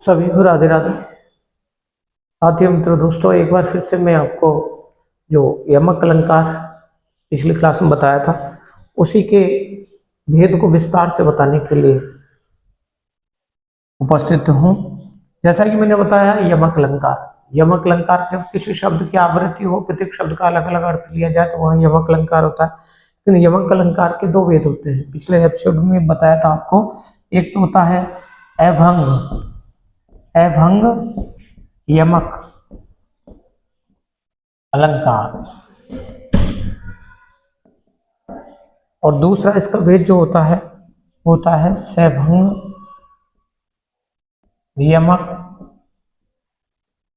सभी को राधे राधे। साथियों, मित्रों, दोस्तों, एक बार फिर से मैं आपको जो यमक अलंकार पिछली क्लास में बताया था उसी के भेद को विस्तार से बताने के लिए उपस्थित हूँ। जैसा कि मैंने बताया, यमक अलंकार जब किसी शब्द की आवृत्ति हो, प्रत्येक शब्द का अलग अलग अर्थ लिया जाए तो वहाँ यमक अलंकार होता है। लेकिन यमक अलंकार के दो भेद होते हैं। पिछले एपिसोड में बताया था आपको, एक तो होता है अभंग यमक अलंकार, और दूसरा इसका भेद जो होता है सैभंग यमक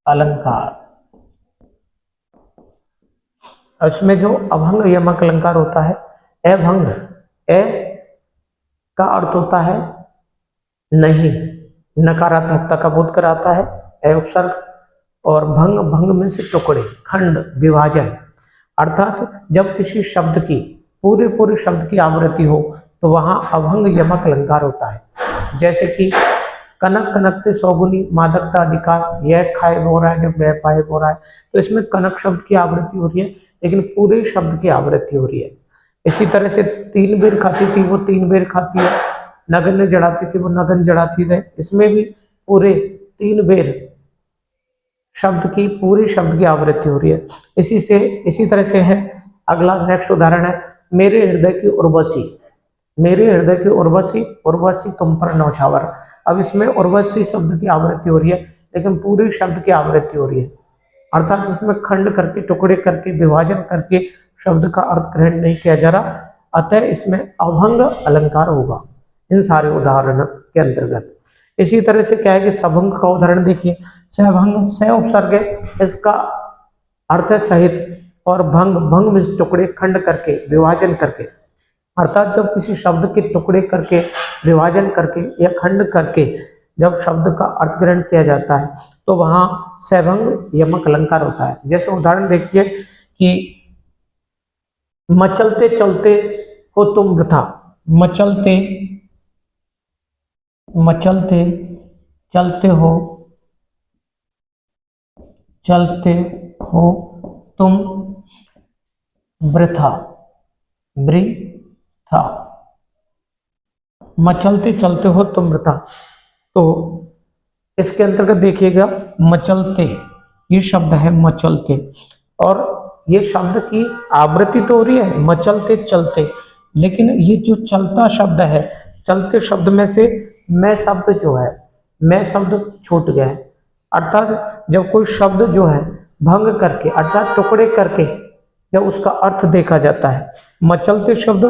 अलंकार। इसमें जो अभंग यमक अलंकार होता है, अभंग ए का अर्थ होता है नहीं, नकारात्मकता का बोध कराता है, ए उपसर्ग, और भंग में से टुकड़े, खंड, विभाजन। अर्थात जब किसी शब्द की पूरे शब्द की आवृत्ति हो तो वहां अभंग यमक अलंकार होता है। जैसे कि कनक कनकते सौगुनी मादकता अधिकार, यह खाए बोल रहा है जब वह पाए बोल रहा है, तो इसमें कनक शब्द की आवृत्ति हो रही है लेकिन पूरे शब्द की आवृत्ति हो रही है। इसी तरह से 3 बेर खाती थी वो 3 बेर खाती है, नगन जड़ाती थी वो नगन जड़ाती है, इसमें भी पूरे 3 बेर पूरे शब्द की आवृत्ति हो रही है। इसी तरह से है अगला नेक्स्ट उदाहरण है मेरे हृदय की उर्वशी तुम पर नौछावर। अब इसमें उर्वशी शब्द की आवृत्ति हो रही है लेकिन पूरे शब्द की आवृत्ति हो रही है। अर्थात इसमें खंड करके, टुकड़े करके, विभाजन करके शब्द का अर्थ ग्रहण नहीं किया जा रहा, अतः इसमें अभंग अलंकार होगा इन सारे उदाहरण के अंतर्गत। इसी तरह से क्या है कि सभंग का उदाहरण देखिए, सहभंग, सह उपसर्ग है, इसका अर्थ है सहित, और भंग में टुकड़े, खंड करके, विभाजन करके। अर्थात जब किसी शब्द के टुकड़े करके, विभाजन करके या खंड करके जब शब्द का अर्थ ग्रहण किया जाता है तो वहां सैभंग यमक अलंकार होता है। जैसे उदाहरण देखिए कि मचलते चलते हो तुम वृथा, मचलते चलते हो तुम वृथा, मचलते चलते हो तुम वृथा। तो इसके अंतर्गत देखिएगा, मचलते ये शब्द है मचलते, और ये शब्द की आवृत्ति तो हो रही है मचलते चलते, लेकिन ये जो चलता शब्द है, चलते शब्द में से मैं शब्द छूट गया है। अर्थात जब कोई शब्द जो है भंग करके, अर्थात टुकड़े करके जब उसका अर्थ देखा जाता है, मचलते शब्द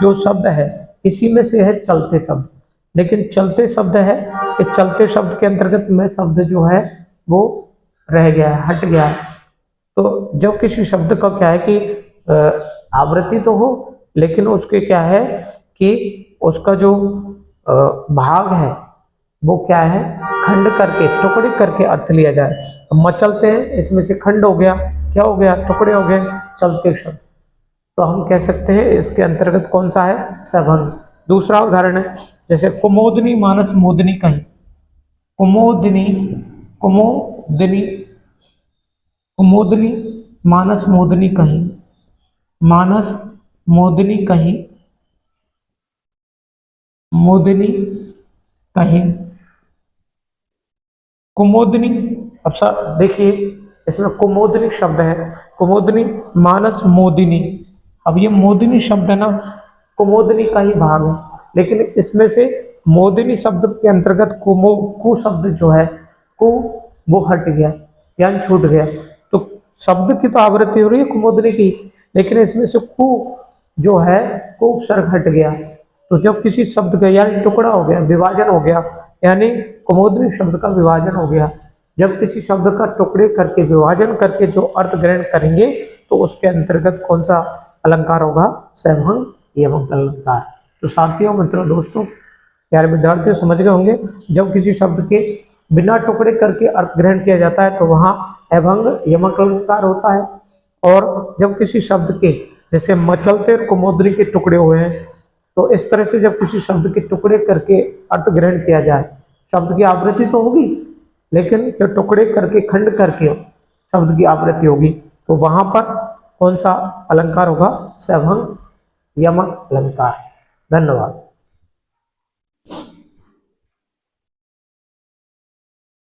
जो शब्द है इसी में से है चलते शब्द, लेकिन चलते शब्द है, इस चलते शब्द के अंतर्गत मैं शब्द जो है वो रह गया है, हट गया है। तो जब किसी शब्द का क्या है कि आवृत्ति तो हो लेकिन उसके क्या है कि उसका जो भाग है वो क्या है, खंड करके, टुकड़े करके अर्थ लिया जाए। मचलते हैं, इसमें से खंड हो गया, क्या हो गया, टुकड़े हो गए, चलते शब्द, तो हम कह सकते हैं इसके अंतर्गत कौन सा है, सभंग। दूसरा उदाहरण है जैसे कुमोदनी मानस मोदनी कहीं, कुमोदनी मानस मोदनी कहीं, मानस मोदनी कहीं, कुमोदनी। अब सर देखिए, इसमें कुमोदनी शब्द है, कुमोदनी मानस मोदिनी। अब ये मोदिनी शब्द है ना, कुमोदनी का ही भाग है, लेकिन इसमें से मोदिनी शब्द के अंतर्गत कु शब्द जो है, कु वो हट गया, यानी छूट गया। तो शब्द की तो आवृत्ति हो रही है कुमोदनी की, लेकिन इसमें से कु जो है, कु उपसर्ग हट गया। तो जब किसी शब्द का यानी टुकड़ा हो गया, विभाजन हो गया, यानी कुमोदनी शब्द का विभाजन हो गया। जब किसी शब्द का टुकड़े करके, विभाजन करके जो अर्थ ग्रहण करेंगे तो उसके अंतर्गत कौन सा अलंकार होगा, सैभंग यमक अलंकार। तो साथियों, मित्रों, दोस्तों, प्यारे विद्यार्थियों, समझ गए होंगे, जब किसी शब्द के बिना टुकड़े करके अर्थ ग्रहण किया जाता है तो वहां अभंग यमक अलंकार होता है, और जब किसी शब्द के जैसे मचलते और कुमोदनी के टुकड़े हुए हैं तो इस तरह से जब किसी शब्द के टुकड़े करके अर्थ ग्रहण किया जाए, शब्द की आवृत्ति तो होगी, लेकिन जो टुकड़े करके खंड करके शब्द की आवृत्ति होगी, तो वहां पर कौन सा अलंकार होगा? सभंग यमक अलंकार। धन्यवाद।